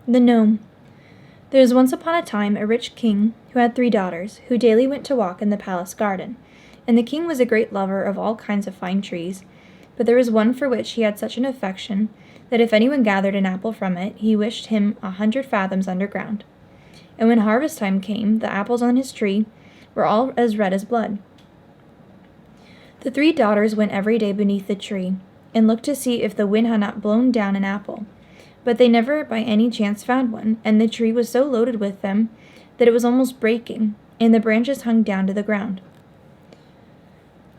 The Gnome. There was once upon a time a rich king who had 3 daughters, who daily went to walk in the palace garden. And the king was a great lover of all kinds of fine trees, but there was one for which he had such an affection that if anyone gathered an apple from it, he wished him 100 fathoms underground. And when harvest time came, the apples on his tree were all as red as blood. The 3 daughters went every day beneath the tree, and looked to see if the wind had not blown down an apple. But they never by any chance found one, and the tree was so loaded with them that it was almost breaking, and the branches hung down to the ground.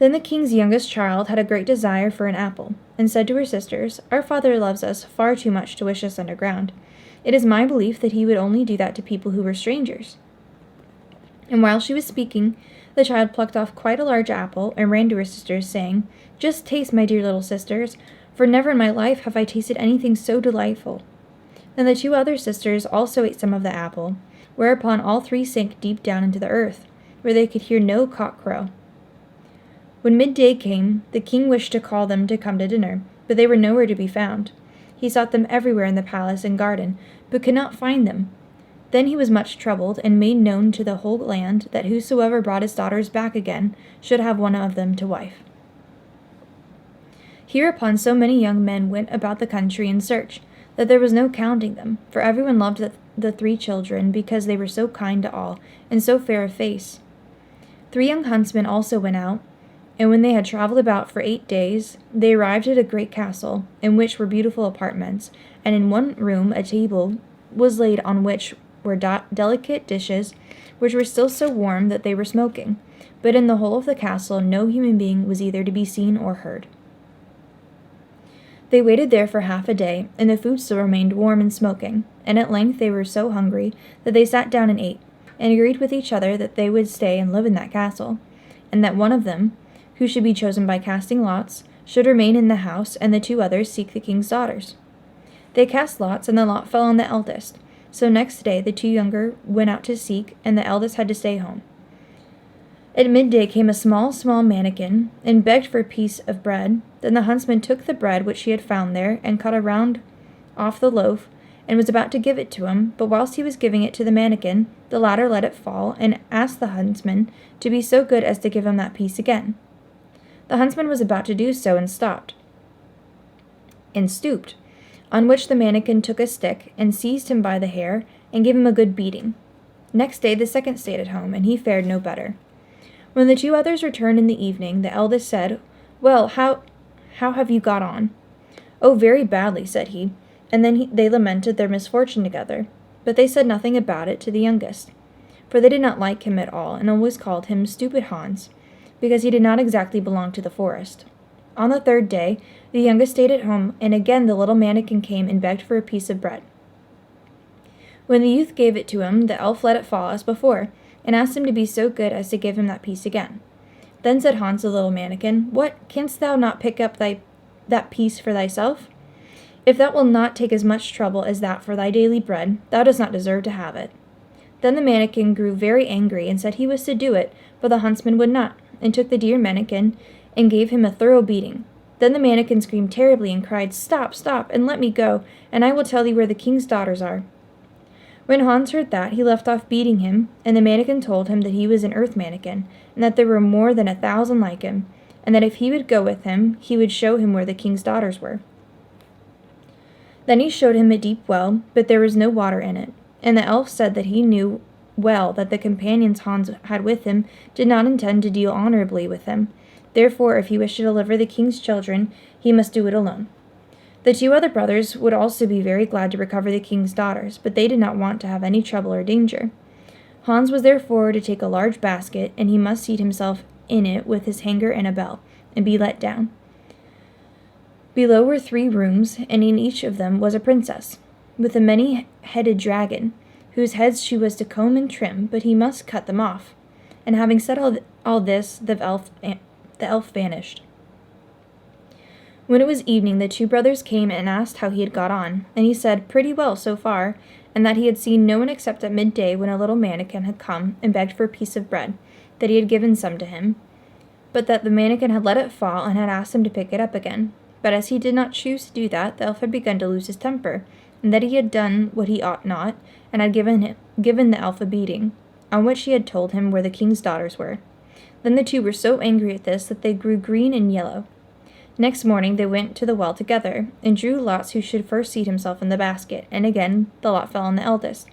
Then the king's youngest child had a great desire for an apple, and said to her sisters, "Our father loves us far too much to wish us underground. It is my belief that he would only do that to people who were strangers." And while she was speaking, the child plucked off quite a large apple and ran to her sisters, saying, "Just taste, my dear little sisters, for never in my life have I tasted anything so delightful." Then the 2 other sisters also ate some of the apple, whereupon all 3 sank deep down into the earth, where they could hear no cock crow. When midday came, the king wished to call them to come to dinner, but they were nowhere to be found. He sought them everywhere in the palace and garden, but could not find them. Then he was much troubled, and made known to the whole land that whosoever brought his daughters back again should have one of them to wife. Hereupon so many young men went about the country in search, that there was no counting them, for everyone loved the 3 children, because they were so kind to all, and so fair of face. 3 young huntsmen also went out, and when they had traveled about for 8 days, they arrived at a great castle, in which were beautiful apartments, and in one room a table was laid on which were delicate dishes, which were still so warm that they were smoking, but in the whole of the castle no human being was either to be seen or heard. They waited there for half a day, and the food still remained warm and smoking, and at length they were so hungry that they sat down and ate, and agreed with each other that they would stay and live in that castle, and that one of them, who should be chosen by casting lots, should remain in the house, and the 2 others seek the king's daughters. They cast lots, and the lot fell on the eldest, so next day the 2 younger went out to seek, and the eldest had to stay home. At midday came a small mannikin, and begged for a piece of bread. Then the huntsman took the bread which he had found there, and cut a round off the loaf, and was about to give it to him, but whilst he was giving it to the mannikin, the latter let it fall, and asked the huntsman to be so good as to give him that piece again. The huntsman was about to do so, and stooped, on which the mannikin took a stick, and seized him by the hair, and gave him a good beating. Next day the second stayed at home, and he fared no better. When the 2 others returned in the evening, the eldest said, "Well, how have you got on?" "Oh, very badly," said he, and then they lamented their misfortune together, but they said nothing about it to the youngest, for they did not like him at all, and always called him Stupid Hans, because he did not exactly belong to the forest. On the 3rd day, the youngest stayed at home, and again the little mannikin came and begged for a piece of bread. When the youth gave it to him, the elf let it fall as before, and asked him to be so good as to give him that piece again. Then said Hans the little mannikin, "What, canst thou not pick up that piece for thyself? If thou wilt not take as much trouble as that for thy daily bread, thou dost not deserve to have it." Then the mannikin grew very angry, and said he was to do it, but the huntsman would not, and took the dear mannikin, and gave him a thorough beating. Then the mannikin screamed terribly, and cried, "Stop, stop, and let me go, and I will tell thee where the king's daughters are." When Hans heard that, he left off beating him, and the mannikin told him that he was an earth mannikin, and that there were more than 1,000 like him, and that if he would go with him, he would show him where the king's daughters were. Then he showed him a deep well, but there was no water in it, and the elf said that he knew well that the companions Hans had with him did not intend to deal honorably with him. Therefore, if he wished to deliver the king's children, he must do it alone. The 2 other brothers would also be very glad to recover the king's daughters, but they did not want to have any trouble or danger. Hans was therefore to take a large basket, and he must seat himself in it with his hanger and a bell, and be let down. Below were 3 rooms, and in each of them was a princess, with a many-headed dragon, whose heads she was to comb and trim, but he must cut them off. And having said all this, the elf vanished. When it was evening, the 2 brothers came and asked how he had got on, and he said, "Pretty well so far," and that he had seen no one except at midday, when a little mannikin had come and begged for a piece of bread, that he had given some to him, but that the mannikin had let it fall and had asked him to pick it up again. But as he did not choose to do that, the elf had begun to lose his temper, and that he had done what he ought not, and had given the elf a beating, on which he had told him where the king's daughters were. Then the two were so angry at this that they grew green and yellow. Next morning they went to the well together, and drew lots who should first seat himself in the basket, and again the lot fell on the eldest,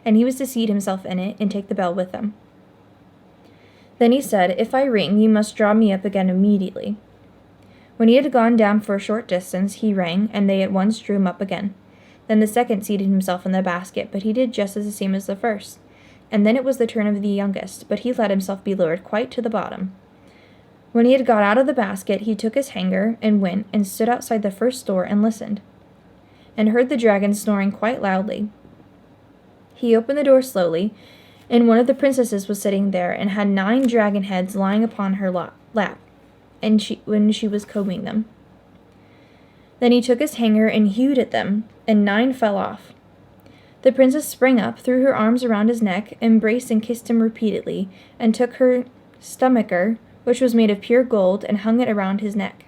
and he was to seat himself in it, and take the bell with him. Then he said, "If I ring, you must draw me up again immediately." When he had gone down for a short distance, he rang, and they at once drew him up again. Then the second seated himself in the basket, but he did just as the same as the first. And then it was the turn of the youngest, but he let himself be lowered quite to the bottom. When he had got out of the basket, he took his hanger, and went and stood outside the first door and listened, and heard the dragon snoring quite loudly. He opened the door slowly, and one of the princesses was sitting there, and had 9 dragon heads lying upon her lap, when she was combing them. Then he took his hanger and hewed at them, and 9 fell off. The princess sprang up, threw her arms around his neck, embraced and kissed him repeatedly, and took her stomacher, which was made of pure gold, and hung it around his neck.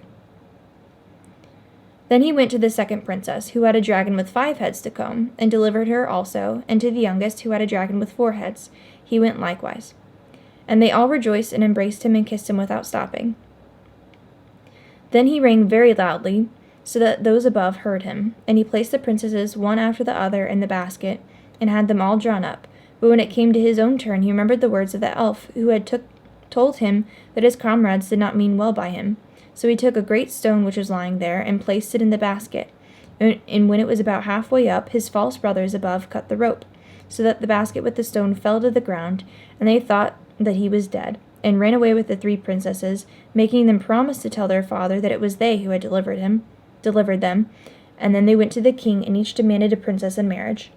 Then he went to the second princess, who had a dragon with 5 heads to comb, and delivered her also, and to the youngest, who had a dragon with 4 heads, he went likewise. And they all rejoiced and embraced him and kissed him without stopping. Then he rang very loudly, so that those above heard him, and he placed the princesses one after the other in the basket, and had them all drawn up. But when it came to his own turn, he remembered the words of the elf, who had told him that his comrades did not mean well by him. So he took a great stone which was lying there, and placed it in the basket. And when it was about halfway up, his false brothers above cut the rope, so that the basket with the stone fell to the ground, and they thought that he was dead, and ran away with the 3 princesses, making them promise to tell their father that it was they who had delivered them, and then they went to the king, and each demanded a princess in marriage.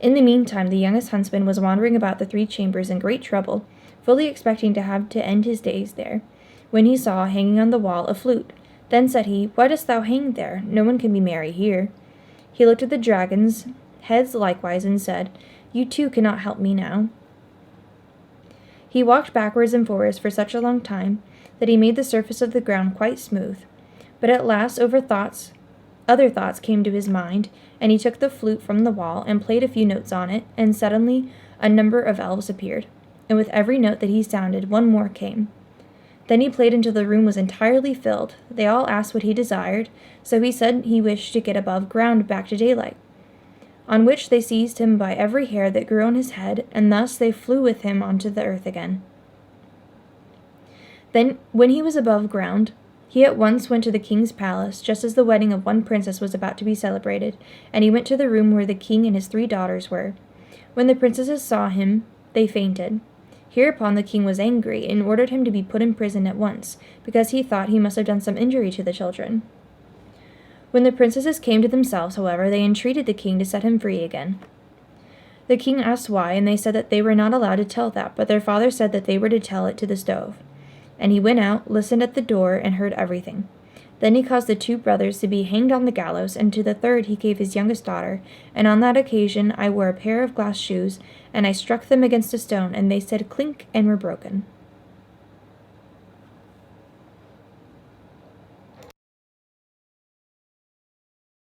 In the meantime, the youngest huntsman was wandering about the 3 chambers in great trouble, fully expecting to have to end his days there, when he saw, hanging on the wall, a flute. Then said he, "Why dost thou hang there? No one can be merry here." He looked at the dragons' heads likewise, and said, "You too cannot help me now." He walked backwards and forwards for such a long time that he made the surface of the ground quite smooth. But at last other thoughts came to his mind, and he took the flute from the wall and played a few notes on it, and suddenly a number of elves appeared, and with every note that he sounded, one more came. Then he played until the room was entirely filled. They all asked what he desired, so he said he wished to get above ground back to daylight. On which they seized him by every hair that grew on his head, and thus they flew with him onto the earth again. Then, when he was above ground, he at once went to the king's palace, just as the wedding of one princess was about to be celebrated, and he went to the room where the king and his 3 daughters were. When the princesses saw him, they fainted. Hereupon the king was angry, and ordered him to be put in prison at once, because he thought he must have done some injury to the children. When the princesses came to themselves, however, they entreated the king to set him free again. The king asked why, and they said that they were not allowed to tell that, but their father said that they were to tell it to the stove. And he went out, listened at the door, and heard everything. Then he caused the 2 brothers to be hanged on the gallows, and to the 3rd he gave his youngest daughter, and on that occasion I wore a pair of glass shoes, and I struck them against a stone, and they said clink and were broken.